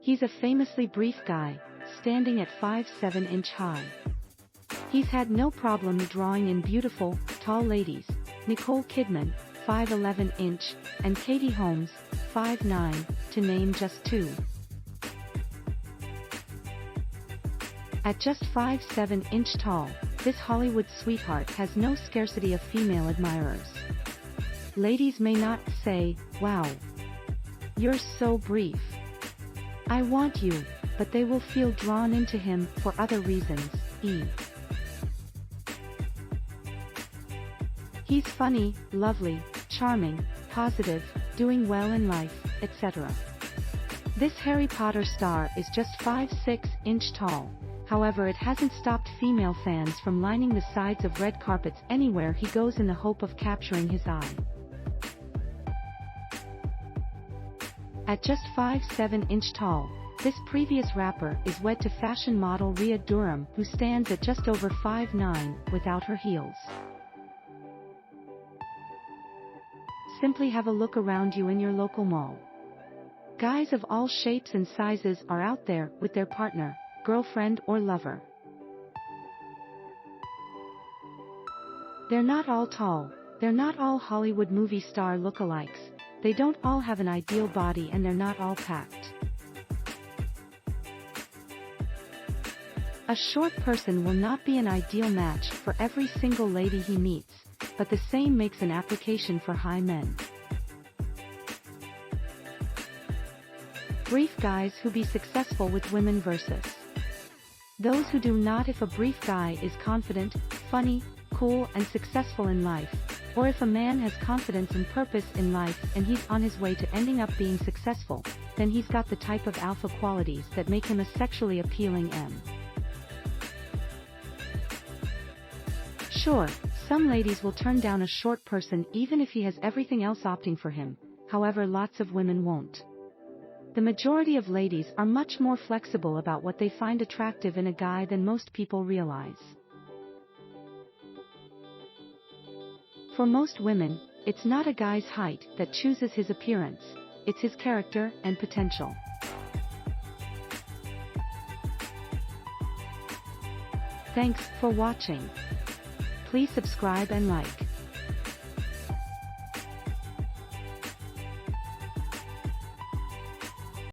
He's a famously brief guy, standing at 5'7" high. He's had no problem drawing in beautiful, tall ladies, Nicole Kidman, 5'11", and Katie Holmes, 5'9", to name just two. At just 5'7" tall, this Hollywood sweetheart has no scarcity of female admirers. Ladies may not say, "Wow, you're so brief. I want you," but they will feel drawn into him for other reasons. He's funny, lovely, charming, positive, doing well in life, etc. This Harry Potter star is just 5'6" tall. However, it hasn't stopped female fans from lining the sides of red carpets anywhere he goes in the hope of capturing his eye. At just 5'7" tall, this previous rapper is wed to fashion model Rhea Durham, who stands at just over 5'9", without her heels. Simply have a look around you in your local mall. Guys of all shapes and sizes are out there with their partner, girlfriend or lover. They're not all tall, they're not all Hollywood movie star lookalikes, they don't all have an ideal body, and they're not all packed. A short person will not be an ideal match for every single lady he meets, but the same makes an application for high men. Brief guys who be successful with women versus those who do not. If a brief guy is confident, funny, cool and successful in life, or if a man has confidence and purpose in life and he's on his way to ending up being successful, then he's got the type of alpha qualities that make him a sexually appealing M. Sure, some ladies will turn down a short person even if he has everything else opting for him, however lots of women won't. The majority of ladies are much more flexible about what they find attractive in a guy than most people realize. For most women, it's not a guy's height that chooses his appearance, it's his character and potential. Thanks for watching. Please subscribe and like.